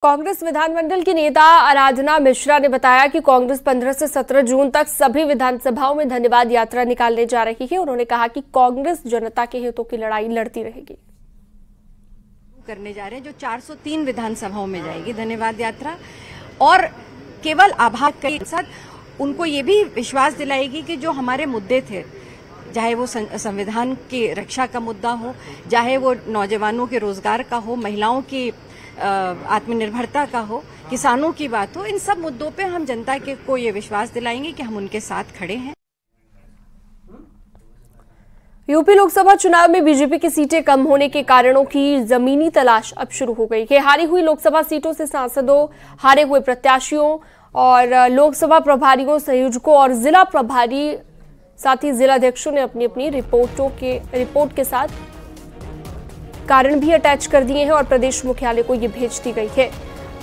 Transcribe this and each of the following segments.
कांग्रेस विधानमंडल की नेता आराधना मिश्रा ने बताया कि कांग्रेस 15 से 17 जून तक सभी विधानसभाओं में धन्यवाद यात्रा निकालने जा रही है। उन्होंने कहा कि कांग्रेस जनता के हितों की लड़ाई लड़ती रहेगी। करने जा रहे हैं जो 403 विधानसभाओं में जाएगी धन्यवाद यात्रा, और केवल आभार के साथ उनको ये भी विश्वास दिलाएगी कि जो हमारे मुद्दे थे, चाहे वो संविधान की रक्षा का मुद्दा हो, चाहे वो नौजवानों के रोजगार का हो, महिलाओं की आत्मनिर्भरता का हो, किसानों की बात हो, इन सब मुद्दों पे हम जनता को ये विश्वास दिलाएंगे कि हम उनके साथ खड़े हैं। यूपी लोकसभा चुनाव में बीजेपी की सीटें कम होने के कारणों की जमीनी तलाश अब शुरू हो गई है। हारी हुई लोकसभा सीटों से सांसदों, हारे हुए प्रत्याशियों और लोकसभा प्रभारियों, संयोजकों और जिला प्रभारी साथ ही जिलाध्यक्षों ने अपनी अपनी रिपोर्ट के साथ कारण भी अटैच कर दिए हैं और प्रदेश मुख्यालय को ये भेज दी गई है।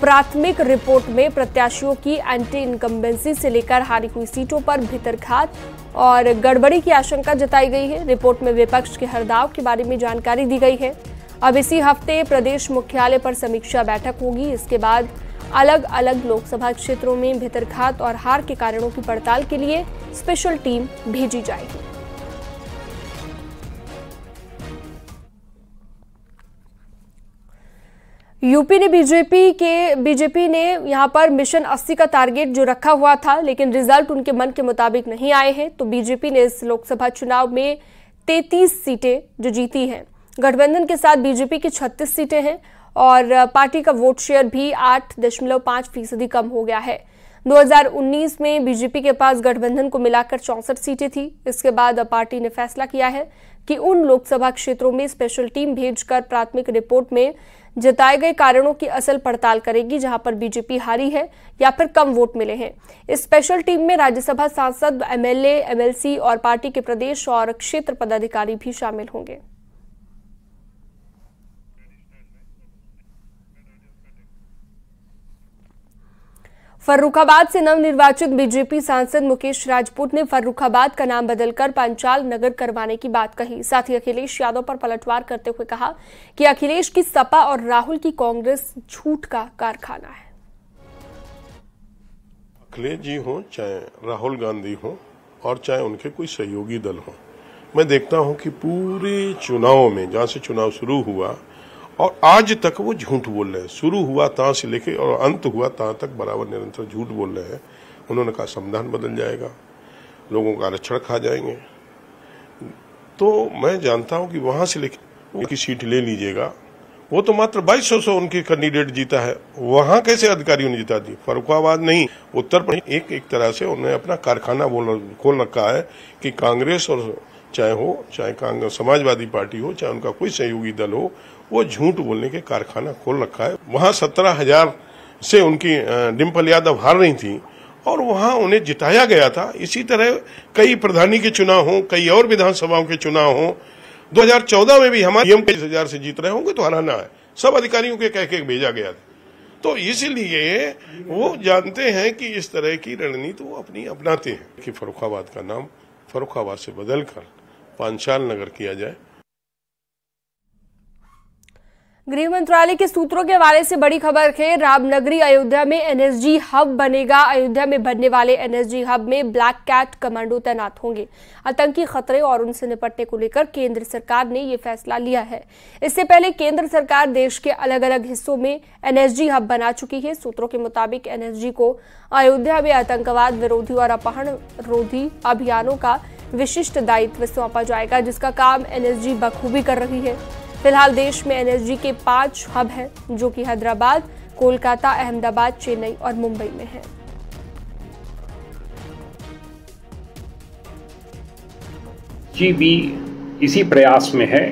प्राथमिक रिपोर्ट में प्रत्याशियों की एंटी इनकम्बेंसी से लेकर हारी हुई सीटों पर भीतरघात और गड़बड़ी की आशंका जताई गई है। रिपोर्ट में विपक्ष के हरदाव के बारे में जानकारी दी गई है। अब इसी हफ्ते प्रदेश मुख्यालय पर समीक्षा बैठक होगी। इसके बाद अलग अलग लोकसभा क्षेत्रों में भीतरघात और हार के कारणों की पड़ताल के लिए स्पेशल टीम भेजी जाएगी। यूपी ने बीजेपी ने यहां पर मिशन 80 का टारगेट जो रखा हुआ था, लेकिन रिजल्ट उनके मन के मुताबिक नहीं आए हैं। तो बीजेपी ने इस लोकसभा चुनाव में 33 सीटें जो जीती हैं। गठबंधन के साथ बीजेपी की 36 सीटें हैं और पार्टी का वोट शेयर भी 8.5% कम हो गया है। 2019 में बीजेपी के पास गठबंधन को मिलाकर 64 सीटें थी। इसके बाद अब पार्टी ने फैसला किया है कि उन लोकसभा क्षेत्रों में स्पेशल टीम भेजकर प्राथमिक रिपोर्ट में जताए गए कारणों की असल पड़ताल करेगी, जहां पर बीजेपी हारी है या फिर कम वोट मिले हैं। इस स्पेशल टीम में राज्यसभा सांसद, एमएलए, एमएलसी और पार्टी के प्रदेश और क्षेत्र पदाधिकारी भी शामिल होंगे। फर्रुखाबाद से नवनिर्वाचित बीजेपी सांसद मुकेश राजपूत ने फर्रुखाबाद का नाम बदलकर पांचाल नगर करवाने की बात कही। साथ ही अखिलेश यादव पर पलटवार करते हुए कहा कि अखिलेश की सपा और राहुल की कांग्रेस झूठ का कारखाना है। अखिलेश जी हो, चाहे राहुल गांधी हो और चाहे उनके कोई सहयोगी दल हो, मैं देखता हूं कि पूरे चुनाव में जहां से चुनाव शुरू हुआ और आज तक वो झूठ बोल रहे हैं। शुरू हुआ तहां से लेके और अंत हुआ तहां तक बराबर निरंतर झूठ बोल रहे हैं। उन्होंने कहा संविधान बदल जाएगा, लोगों का आरक्षण खा जाएंगे। तो मैं जानता हूं कि वहां से लेके की सीट ले लीजिएगा, वो तो मात्र 2200 से उनके कैंडिडेट जीता है। वहां कैसे अधिकारियों ने जिता दी? फर्रुखाबाद नहीं, उत्तर प्रदेश एक तरह से उन्होंने अपना कारखाना खोल रखा है कि कांग्रेस और चाहे कांग्रेस समाजवादी पार्टी हो, चाहे उनका कोई सहयोगी दल हो, वो झूठ बोलने के कारखाना खोल रखा है। वहां 17,000 से उनकी डिम्पल यादव हार रही थी और वहां उन्हें जिताया गया था। इसी तरह कई प्रधानी के चुनाव हो, कई और विधानसभाओं के चुनाव हो। 2014 में भी हमारे 20,000 से जीत रहे होंगे तो हराना है, सब अधिकारियों के कह के भेजा गया था। तो इसलिए वो जानते हैं कि इस तरह की रणनीति वो अपनी अपनाते हैं कि फर्रुखाबाद का नाम फर्रुखाबाद से बदलकर पांचाल नगर किया जाए। गृह मंत्रालय के सूत्रों के हवाले से बड़ी खबर है। रामनगरी अयोध्या में एनएसजी हब बनेगा। अयोध्या में बनने वाले एनएसजी हब में ब्लैक कैट कमांडो तैनात होंगे। आतंकी खतरे और उनसे निपटने को लेकर केंद्र सरकार ने यह फैसला लिया है। इससे पहले केंद्र सरकार देश के अलग अलग हिस्सों में एनएसजी हब बना चुकी है। सूत्रों के मुताबिक एनएसजी को अयोध्या में आतंकवाद विरोधी और अपहरण रोधी अभियानों का विशिष्ट दायित्व सौंपा जाएगा, जिसका काम एनएसजी बखूबी कर रही है। फिलहाल देश में एनएसजी के 5 हब हैं, जो कि हैदराबाद, कोलकाता, अहमदाबाद, चेन्नई और मुंबई में हैं। जी भी इसी प्रयास में है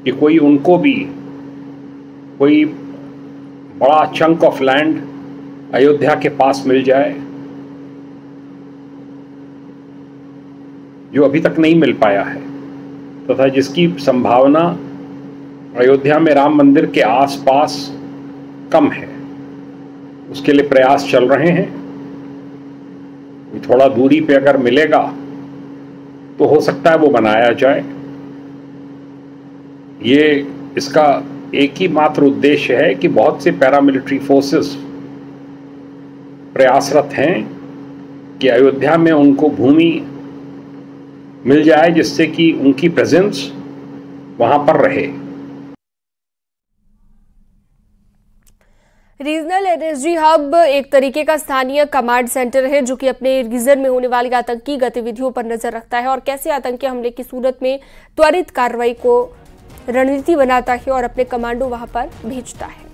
कि उनको भी कोई बड़ा चंक ऑफ लैंड अयोध्या के पास मिल जाए, जो अभी तक नहीं मिल पाया है, तथा जिसकी संभावना अयोध्या में राम मंदिर के आसपास कम है। उसके लिए प्रयास चल रहे हैं। थोड़ा दूरी पे अगर मिलेगा तो हो सकता है वो बनाया जाए। ये इसका एक ही मात्र उद्देश्य है कि बहुत से पैरामिलिट्री फोर्सेस प्रयासरत हैं कि अयोध्या में उनको भूमि मिल जाए जिससे कि उनकी प्रेजेंस वहां पर रहे। रीजनल एनर्जी हब एक तरीके का स्थानीय कमांड सेंटर है जो कि अपने रीजन में होने वाली आतंकी गतिविधियों पर नजर रखता है और कैसे आतंकी हमले की सूरत में त्वरित कार्रवाई को रणनीति बनाता है और अपने कमांडो वहां पर भेजता है।